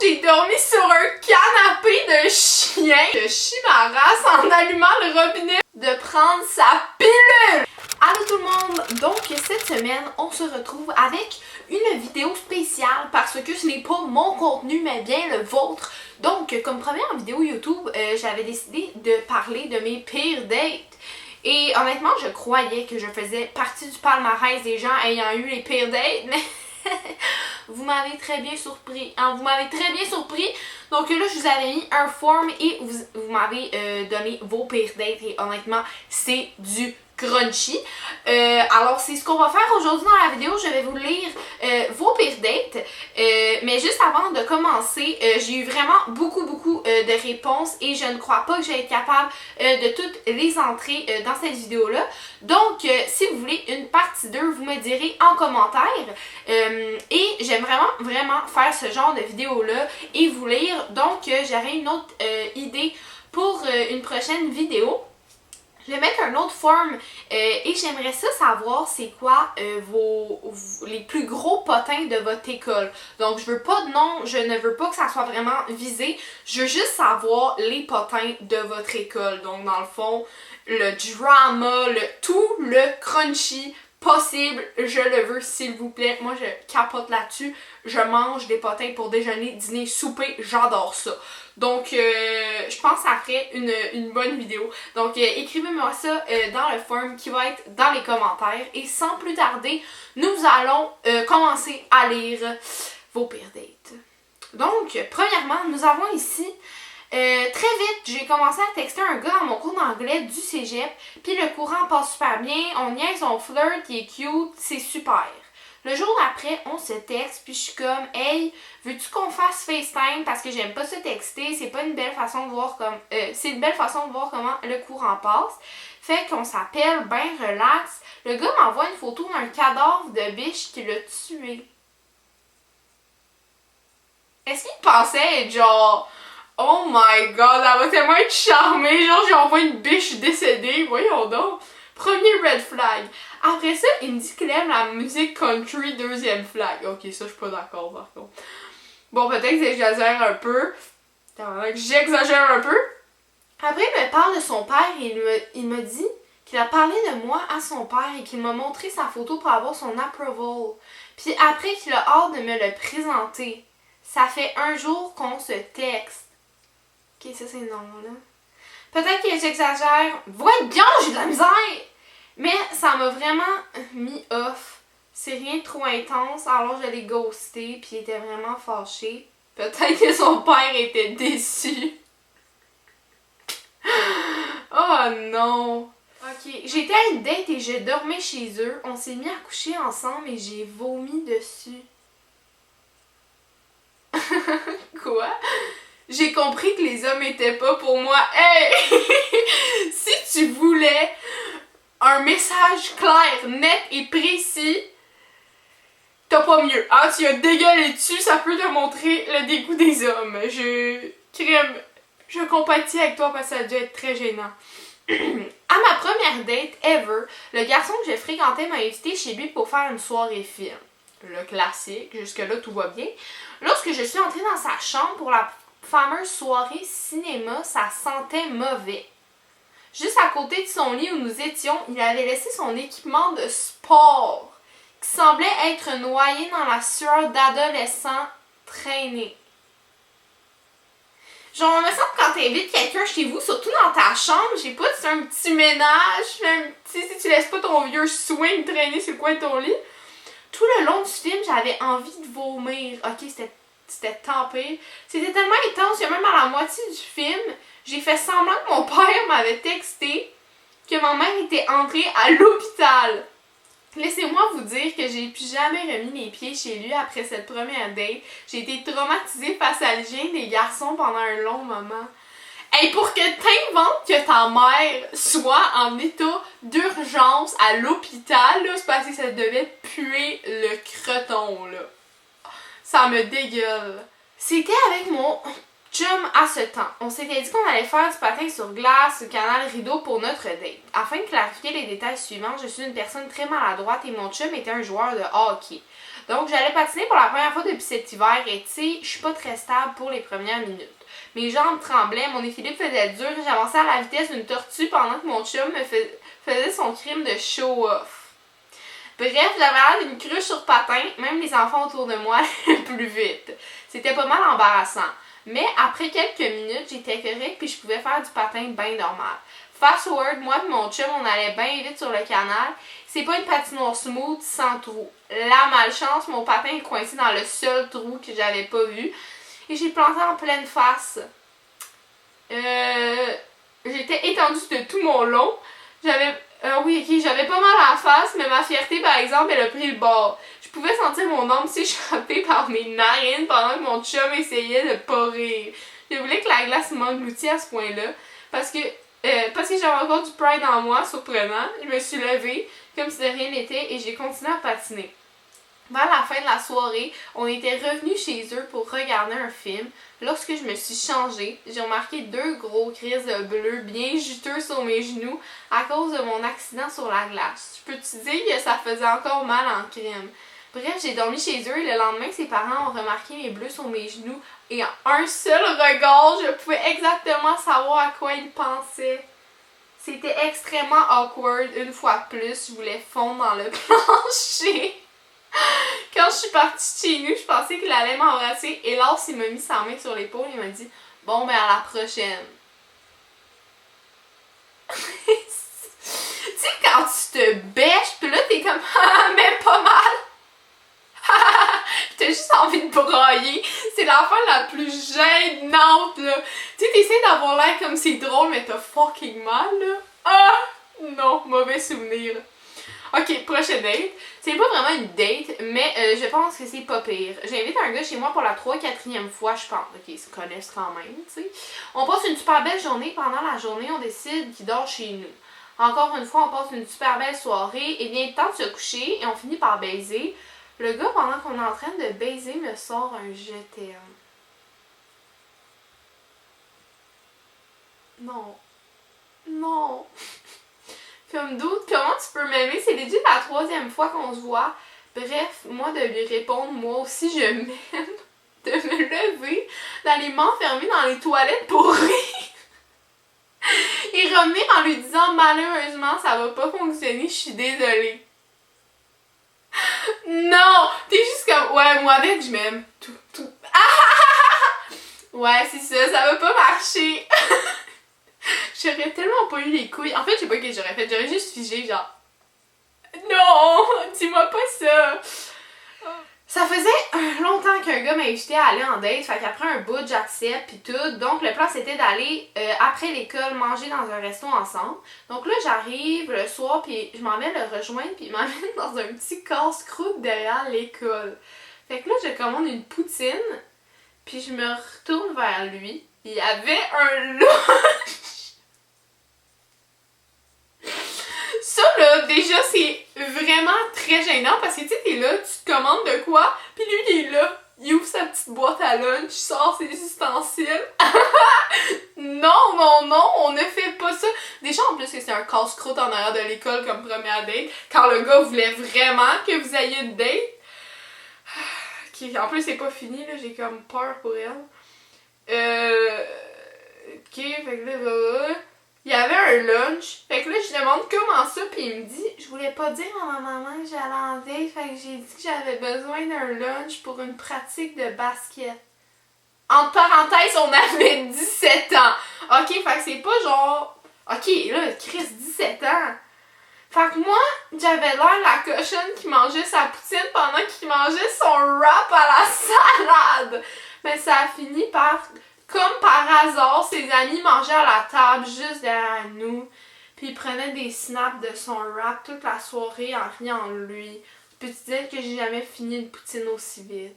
J'ai dormi sur un canapé de chien. Je chie ma race en allumant le robinet de prendre sa pilule. Allô tout le monde! Donc cette semaine, on se retrouve avec une vidéo spéciale parce que ce n'est pas mon contenu mais bien le vôtre. Donc comme première vidéo YouTube, j'avais décidé de parler de mes pires dates. Et honnêtement, je croyais que je faisais partie du palmarès des gens ayant eu les pires dates, mais vous m'avez très bien surpris. Hein? Vous m'avez très bien surpris. Donc là, je vous avais mis un form et vous m'avez donné vos pires dates. Et honnêtement, c'est du crunchy. Alors, c'est ce qu'on va faire aujourd'hui dans la vidéo. Je vais vous lire vos pires dates. Mais juste avant de commencer, j'ai eu vraiment beaucoup de réponses et je ne crois pas que je vais être capable de toutes les entrer dans cette vidéo-là. Donc, si vous voulez une partie 2, vous me direz en commentaire. Et j'aime vraiment faire ce genre de vidéo-là et vous lire. Donc, j'aurai une autre idée pour une prochaine vidéo. Je vais mettre un autre form et j'aimerais ça savoir c'est quoi les plus gros potins de votre école. Donc je veux pas de nom, je ne veux pas que ça soit vraiment visé, je veux juste savoir les potins de votre école. Donc dans le fond, le drama, tout le crunchy possible, je le veux s'il vous plaît. Moi je capote là-dessus, je mange des potins pour déjeuner, dîner, souper, j'adore ça. Donc, je pense que ça ferait une bonne vidéo. Donc, écrivez-moi ça dans le forum qui va être dans les commentaires. Et sans plus tarder, nous allons commencer à lire vos pires dates. Donc, premièrement, nous avons ici, très vite, j'ai commencé à texter un gars à mon cours d'anglais du cégep. Puis le courant passe super bien, on niaise, on flirt, il est cute, c'est super. Le jour d'après, on se texte, puis je suis comme « Hey, veux-tu qu'on fasse FaceTime? Parce que j'aime pas se texter, c'est pas une belle façon de voir c'est une belle façon de voir comment le courant passe. » Fait qu'on s'appelle ben relax. Le gars m'envoie une photo d'un cadavre de biche qui l'a tué. Est-ce qu'il pensait être genre « Oh my god, elle va tellement être charmée, genre j'ai envoyé une biche décédée, voyons donc. » Premier red flag. Après ça, il me dit qu'il aime la musique country, deuxième flag. Ok, ça, je suis pas d'accord, par contre. Bon, peut-être que j'exagère un peu. J'exagère un peu. Après, il me parle de son père et il me dit qu'il a parlé de moi à son père et qu'il m'a montré sa photo pour avoir son approval. Puis après qu'il a hâte de me le présenter. Ça fait un jour qu'on se texte. Ok, ça, c'est non, là. Peut-être que j'exagère. Voyons, j'ai de la misère! Mais ça m'a vraiment mis off. C'est rien de trop intense, alors je l'ai ghosté, puis il était vraiment fâché. Peut-être que son père était déçu. Oh non! Ok, j'étais à une date et je dormais chez eux. On s'est mis à coucher ensemble et j'ai vomi dessus. Quoi? J'ai compris que les hommes étaient pas pour moi. Hey! Si tu voulais un message clair, net et précis, t'as pas mieux. Hein? Tu as dégueulé dessus, ça peut te montrer le dégoût des hommes. Je compatis avec toi parce que ça a dû être très gênant. À ma première date ever, le garçon que je fréquentais m'a invité chez lui pour faire une soirée film. Le classique, jusque-là tout va bien. Lorsque je suis entrée dans sa chambre pour la fameuse soirée cinéma, ça sentait mauvais. Juste à côté de son lit où nous étions, il avait laissé son équipement de sport qui semblait être noyé dans la sueur d'adolescent traîné. Genre, me semble quand t'invites quelqu'un chez vous, surtout dans ta chambre, je sais pas, tu fais un petit ménage, si tu laisses pas ton vieux swing traîner sur le coin de ton lit. Tout le long du film, j'avais envie de vomir. Ok, c'était tempé. C'était tellement intense que même à la moitié du film, j'ai fait semblant que mon père m'avait texté que ma mère était entrée à l'hôpital. Laissez-moi vous dire que j'ai plus jamais remis les pieds chez lui après cette première date. J'ai été traumatisée face à l'hygiène des garçons pendant un long moment. Et pour que t'inventes que ta mère soit en état d'urgence à l'hôpital, là, c'est parce que ça devait puer le creton, là. Ça me dégueule. C'était avec mon chum à ce temps. On s'était dit qu'on allait faire du patin sur glace au canal Rideau pour notre date. Afin de clarifier les détails suivants, je suis une personne très maladroite et mon chum était un joueur de hockey. Donc, j'allais patiner pour la première fois depuis cet hiver et tu sais, je suis pas très stable pour les premières minutes. Mes jambes tremblaient, mon équilibre faisait dur, j'avançais à la vitesse d'une tortue pendant que mon chum faisait son crime de show-off. Bref, j'avais l'air d'une cruche sur patin, même les enfants autour de moi allaient plus vite. C'était pas mal embarrassant. Mais après quelques minutes, j'étais correcte puis je pouvais faire du patin bien normal. Fast forward, moi et mon chum, on allait bien vite sur le canal. C'est pas une patinoire smooth sans trou. La malchance, mon patin est coincé dans le seul trou que j'avais pas vu. Et j'ai planté en pleine face. J'étais étendue de tout mon long. J'avais pas mal à la face, mais ma fierté, par exemple, elle a pris le bord. Je pouvais sentir mon âme s'échapper par mes narines pendant que mon chum essayait de pas rire. Je voulais que la glace m'engloutisse à ce point-là. Parce que j'avais encore du pride en moi, surprenant. Je me suis levée, comme si de rien n'était, et j'ai continué à patiner. Vers la fin de la soirée, on était revenus chez eux pour regarder un film. Lorsque je me suis changée, j'ai remarqué 2 gros crises de bleu bien juteux sur mes genoux à cause de mon accident sur la glace. Je peux te dire que ça faisait encore mal en crime. Bref, j'ai dormi chez eux et le lendemain, ses parents ont remarqué mes bleus sur mes genoux et en un seul regard, je pouvais exactement savoir à quoi ils pensaient. C'était extrêmement awkward. Une fois de plus, je voulais fondre dans le plancher. Quand je suis partie chez nous, je pensais qu'il allait m'embrasser et Lars, il m'a mis sa main sur l'épaule et il m'a dit « Bon, ben à la prochaine. » Tu sais, quand tu te bêches, pis là, t'es comme « Ah, mais pas mal! » T'as juste envie de brailler. C'est l'affaire la plus gênante, là. Tu sais, t'essaies d'avoir l'air comme c'est drôle, mais t'as fucking mal, là. Ah! Non, mauvais souvenir. Ok, prochaine date. C'est pas vraiment une date, mais je pense que c'est pas pire. J'invite un gars chez moi pour la 3-4e fois, je pense. Ok, ils se connaissent quand même, tu sais. On passe une super belle journée. Pendant la journée, on décide qu'il dort chez nous. Encore une fois, on passe une super belle soirée et vient le temps de se coucher et on finit par baiser. Le gars, pendant qu'on est en train de baiser, me sort un je t'aime. Non. Non. Comme d'autres, comment tu peux m'aimer? C'est déjà la 3e fois qu'on se voit. Bref, moi de lui répondre, moi aussi je m'aime, de me lever, d'aller m'enfermer dans les toilettes pour rire. Et revenir en lui disant malheureusement ça va pas fonctionner, je suis désolée. Non! T'es juste comme ouais, moi avec je m'aime. Tout. Ah! Ouais, c'est ça va pas marcher. J'aurais tellement pas eu les couilles. En fait, je sais pas ce que j'aurais fait. J'aurais juste figé, genre. Non! Dis-moi pas ça! Ça faisait longtemps qu'un gars m'a invité à aller en date. Fait qu'après un bout, j'accepte pis tout. Donc, le plan, c'était d'aller, après l'école, manger dans un resto ensemble. Donc là, j'arrive le soir pis je m'en vais le rejoindre pis il m'emmène dans un petit casse-croûte derrière l'école. Fait que là, je commande une poutine pis je me retourne vers lui. Il y avait un lunch! Ça là, déjà c'est vraiment très gênant parce que tu sais, t'es là, tu te commandes de quoi, pis lui il est là, il ouvre sa petite boîte à lunch, il sort ses ustensiles. Non, on ne fait pas ça. Déjà en plus que c'est un casse-croûte en arrière de l'école comme première date, quand le gars voulait vraiment que vous ayez une date. Ok, en plus c'est pas fini là, j'ai comme peur pour elle. Ok, fait que là, il y avait un lunch. Fait que là, je demande comment ça, puis il me dit je voulais pas dire à ma maman que j'allais en date, fait que j'ai dit que j'avais besoin d'un lunch pour une pratique de basket. Entre parenthèses, on avait 17 ans. Ok, fait que c'est pas genre. Ok, là, Chris, 17 ans. Fait que moi, j'avais l'air la cochonne qui mangeait sa poutine pendant qu'il mangeait son wrap à la salade. Mais ça a fini par. Comme par hasard, ses amis mangeaient à la table juste derrière nous. Puis ils prenaient des snaps de son wrap toute la soirée en riant de lui. Je peux te dire que j'ai jamais fini une poutine aussi vite.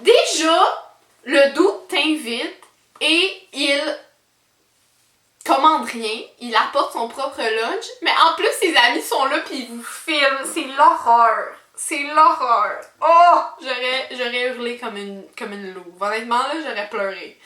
Déjà, le doute t'invite et il commande rien. Il apporte son propre lunch. Mais en plus, ses amis sont là puis ils vous filment. C'est l'horreur. C'est l'horreur. Oh! J'aurais hurlé comme une louve. Honnêtement, là, j'aurais pleuré.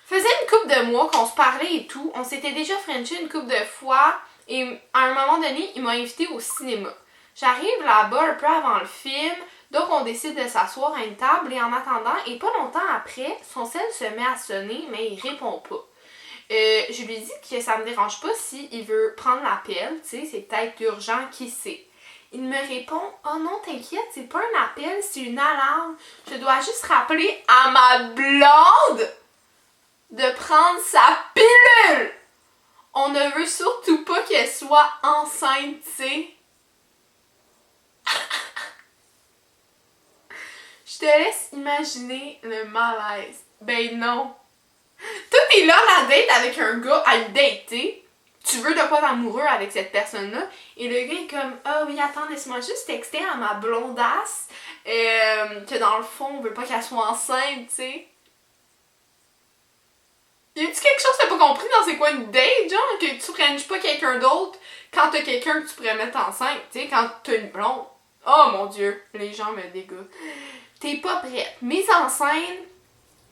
Faisait une couple de mois qu'on se parlait et tout. On s'était déjà frenché une couple de fois. Et à un moment donné, il m'a invité au cinéma. J'arrive là-bas un peu avant le film, donc on décide de s'asseoir à une table et en attendant, et pas longtemps après, son cell se met à sonner, mais il répond pas. Je lui dis que ça me dérange pas s'il veut prendre l'appel, tu sais, c'est peut-être urgent, qui sait. Il me répond « Oh non, t'inquiète, c'est pas un appel, c'est une alarme. Je dois juste rappeler à ma blonde de prendre sa pilule. On ne veut surtout pas qu'elle soit enceinte, tu sais. » Je te laisse imaginer le malaise. Ben non. Toi, t'es là à la date avec un gars à le dater. Tu veux de quoi d'amoureux avec cette personne-là. Et le gars est comme « Ah oui, attends, laisse-moi juste texter à ma blondasse que dans le fond, on veut pas qu'elle soit enceinte, tu sais. » Y a-tu quelque chose que t'as pas compris dans c'est quoi une date, genre? Que tu prennes pas quelqu'un d'autre quand t'as quelqu'un que tu pourrais mettre enceinte, tu sais, quand t'as une blonde. Oh mon Dieu, les gens me dégoûtent. T'es pas prête. Mise en scène,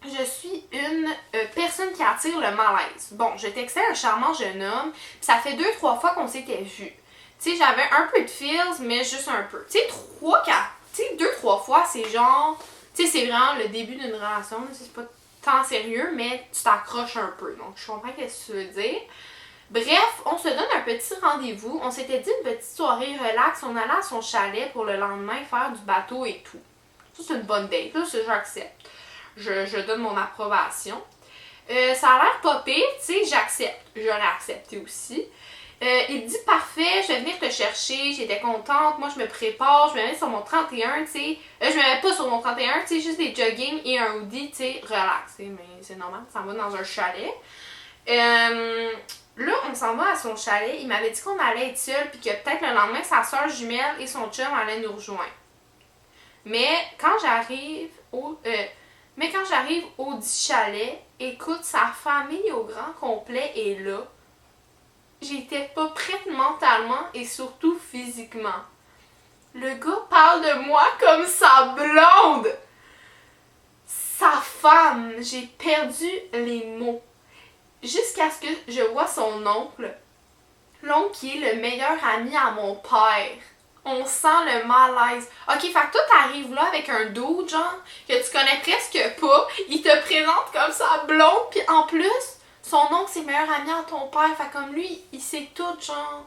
je suis une personne qui attire le malaise. Bon, je textais un charmant jeune homme, pis ça fait 2-3 fois qu'on s'était vus. Tu sais, j'avais un peu de feels, mais juste un peu. Tu sais, 2-3 fois, c'est genre... Tu sais, c'est vraiment le début d'une relation, c'est pas tant sérieux, mais tu t'accroches un peu. Donc, je comprends ce que tu veux dire. Bref, on se donne un petit rendez-vous. On s'était dit une petite soirée relax. On allait à son chalet pour le lendemain faire du bateau et tout. Ça, c'est une bonne date. Là, j'accepte. Je donne mon approbation. Ça a l'air pas pire, tu sais, j'accepte. J'aurais accepté aussi. Il dit parfait, je vais venir te chercher, j'étais contente, moi je me prépare, je me mets sur mon 31, tu sais. Je me mets pas sur mon 31, tu sais, juste des jogging et un hoodie, tu sais, relax, mais c'est normal, ça va dans un chalet. Là, on s'en va à son chalet, il m'avait dit qu'on allait être seul puis que peut-être le lendemain, sa soeur jumelle et son chum allaient nous rejoindre. Mais quand j'arrive au dit chalet, écoute, sa famille au grand complet est là. J'étais pas prête mentalement et surtout physiquement. Le gars parle de moi comme sa blonde. Sa femme. J'ai perdu les mots. Jusqu'à ce que je vois son oncle. L'oncle qui est le meilleur ami à mon père. On sent le malaise. Ok, fait que toi t'arrives là avec un dude, genre, que tu connais presque pas. Il te présente comme sa blonde, puis en plus... Son oncle, c'est le meilleur ami à ton père. Fait comme lui, il sait tout, genre.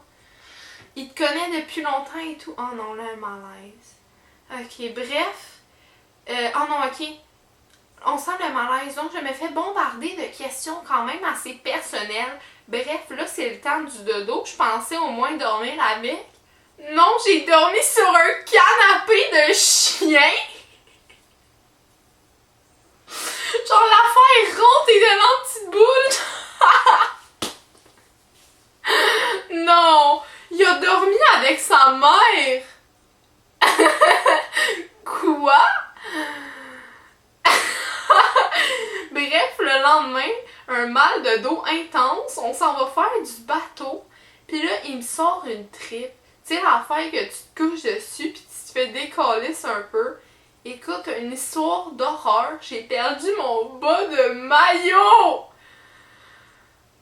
Il te connaît depuis longtemps et tout. Oh non, là, un malaise. Ok, bref. Oh non, ok. On sent le malaise. Donc, je me fais bombarder de questions quand même assez personnelles. Bref, là, c'est le temps du dodo. Je pensais au moins dormir avec. Non, j'ai dormi sur un canapé de chien. Genre, l'affaire ronde et de la petite boule. Non, il a dormi avec sa mère. Quoi? Bref, le lendemain, un mal de dos intense, on s'en va faire du bateau. Puis là, il me sort une tripe. Tu sais, l'affaire que tu te couches dessus puis tu te fais décoller un peu. Écoute, une histoire d'horreur. J'ai perdu mon bas de maillot.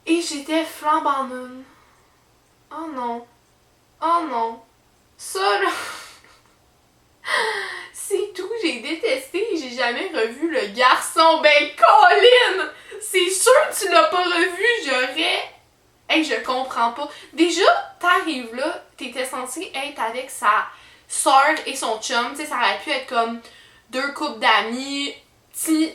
Et j'étais flambant nune. Oh non. Oh non. Ça là. C'est tout. J'ai détesté et j'ai jamais revu le garçon. Ben Colin! C'est sûr que tu l'as pas revu. J'aurais... Hey, je comprends pas. Déjà, t'arrives là, t'étais censé être avec sa soeur et son chum. Tu sais, ça aurait pu être comme 2 couples d'amis, petit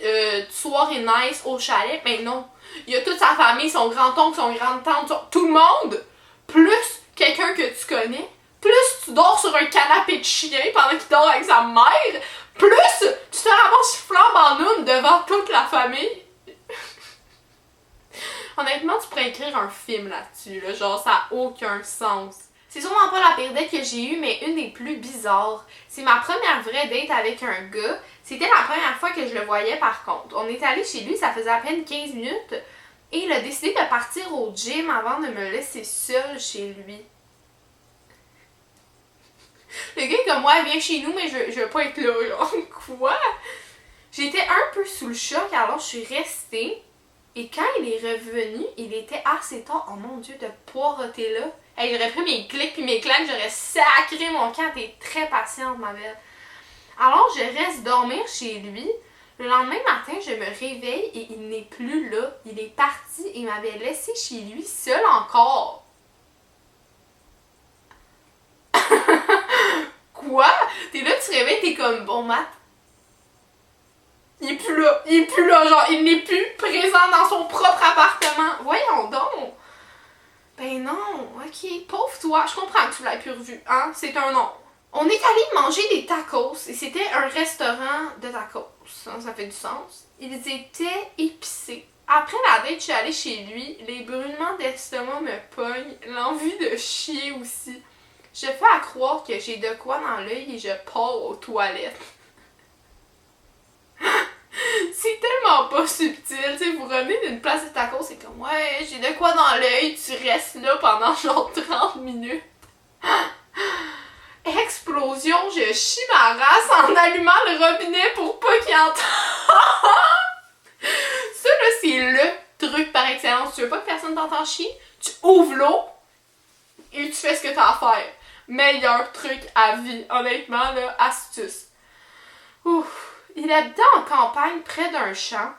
soirée nice au chalet. Mais non. Il y a toute sa famille, son grand-oncle, son grande-tante, tout le monde. Plus quelqu'un que tu connais. Plus tu dors sur un canapé de chien pendant qu'il dort avec sa mère. Plus tu te ramasses flambant noune devant toute la famille. Honnêtement, tu pourrais écrire un film là-dessus, là. Genre, ça n'a aucun sens. C'est sûrement pas la pire date que j'ai eue, mais une des plus bizarres. C'est ma première vraie date avec un gars. C'était la première fois que je le voyais par contre. On est allé chez lui, ça faisait à peine 15 minutes. Et il a décidé de partir au gym avant de me laisser seule chez lui. Le gars est comme, ouais, viens chez nous, mais je veux pas être là. Genre, quoi? J'étais un peu sous le choc, alors je suis restée. Et quand il est revenu, il était assez tard. Oh mon Dieu, de poireauter là. Hey, j'aurais pris mes clics puis mes claques, j'aurais sacré mon camp. T'es très patiente, ma belle. Alors, je reste dormir chez lui. Le lendemain matin, je me réveille et il n'est plus là. Il est parti et m'avait laissé chez lui seul encore. Quoi? T'es là, tu te réveilles, t'es comme, bon, Matt, il est plus là, genre, il n'est plus présent dans son propre appartement. Voyons donc. Ben non, ok, pauvre toi, je comprends que tu l'aies plus revu, hein, c'est un non. On est allé manger des tacos et c'était un restaurant de tacos, ça fait du sens. Ils étaient épicés. Après la date, je suis allée chez lui, les brûlements d'estomac me pognent, l'envie de chier aussi. Je fais à croire que j'ai de quoi dans l'œil et je pars aux toilettes. C'est tellement pas subtil, tu sais, vous revenez d'une place de tacos, c'est comme, ouais, j'ai de quoi dans l'œil, tu restes là pendant genre 30 minutes. Explosion, je chie ma race en allumant le robinet pour pas qu'il entende. Ça là, c'est le truc par excellence. Tu veux pas que personne t'entende chier? Tu ouvres l'eau et tu fais ce que t'as à faire. Meilleur truc à vie, honnêtement, là, astuce. Ouf. Il habitait en campagne près d'un champ.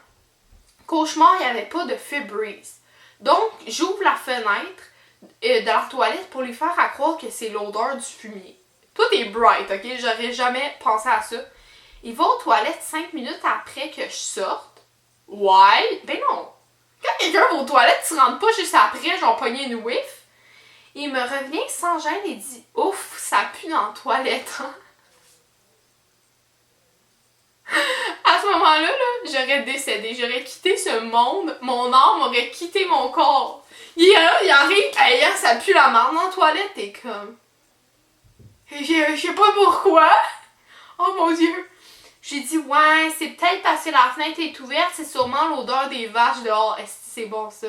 Cauchemar, il n'y avait pas de Febreze. Donc, j'ouvre la fenêtre de la toilette pour lui faire à croire que c'est l'odeur du fumier. Tout est bright, ok? J'aurais jamais pensé à ça. Il va aux toilettes 5 minutes après que je sorte. Ouais? Ben non. Quand quelqu'un va aux toilettes, tu rentres pas juste après, genre pogner une whiff. Il me revient sans gêne et dit « Ouf, ça pue dans la toilette, hein? » À ce moment-là, là, j'aurais décédé. J'aurais quitté ce monde. Mon âme aurait quitté mon corps. Il arrive, hey, ça pue la marde dans la toilette. T'es comme... Je sais pas pourquoi. Oh mon Dieu. J'ai dit, ouais, c'est peut-être parce que la fenêtre est ouverte. C'est sûrement l'odeur des vaches dehors. Est-ce que c'est bon, ça?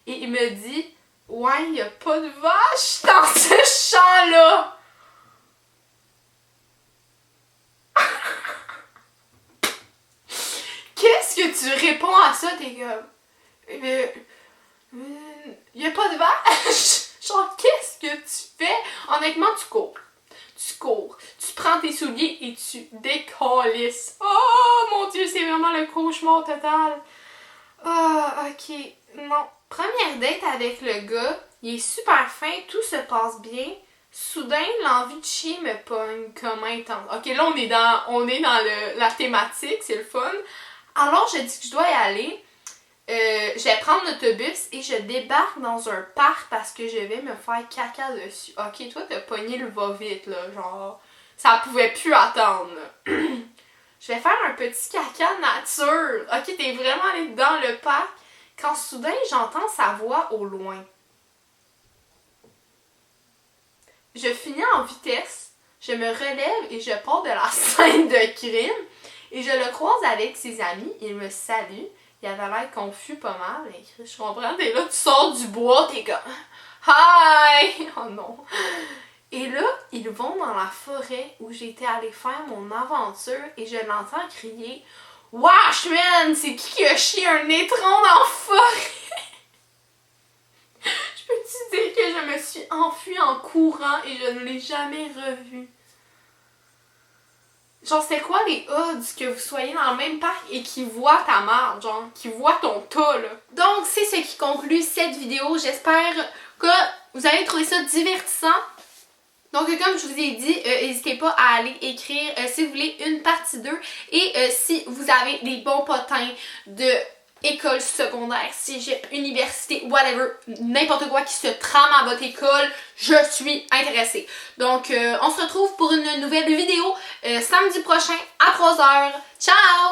Et il me dit, ouais, il y a pas de vaches dans ce champ-là. Qu'est-ce que tu réponds à ça? T'es comme... y a pas de vache? Genre, qu'est-ce que tu fais? Honnêtement, tu cours. Tu cours. Tu prends tes souliers et tu décalisses. Oh mon Dieu, c'est vraiment le cauchemar total. Ah, ok. Non. Première date avec le gars. Il est super fin. Tout se passe bien. Soudain, l'envie de chier me pogne comme intense. Ok, là, on est dans la thématique. C'est le fun. Alors, je dis que je dois y aller. Je vais prendre l'autobus et je débarque dans un parc parce que je vais me faire caca dessus. Ok, toi, t'as pogné le va-vite, là. Genre, ça pouvait plus attendre. Je vais faire un petit caca nature. Ok, t'es vraiment allé dans le parc quand soudain, j'entends sa voix au loin. Je finis en vitesse. Je me relève et je pars de la scène de crime. Et je le croise avec ses amis. Il me salue. Il avait l'air confus pas mal. Je comprends. T'es là, tu sors du bois. T'es comme... Hi! Oh non. Et là, ils vont dans la forêt où j'étais allée faire mon aventure. Et je l'entends crier... Wesh, man! C'est qui a chié un étron dans la forêt? Je peux-tu dire que je me suis enfuie en courant et je ne l'ai jamais revu? Genre, c'est quoi les odds que vous soyez dans le même parc et qu'ils voient ta marde, genre, qu'ils voient ton tas, là? Donc, c'est ce qui conclut cette vidéo. J'espère que vous avez trouvé ça divertissant. Donc, comme je vous ai dit, n'hésitez pas à aller écrire si vous voulez une partie 2. Et si vous avez des bons potins de école secondaire, cégep, université, whatever, n'importe quoi qui se trame à votre école, je suis intéressée. Donc, on se retrouve pour une nouvelle vidéo samedi prochain à 3h. Ciao!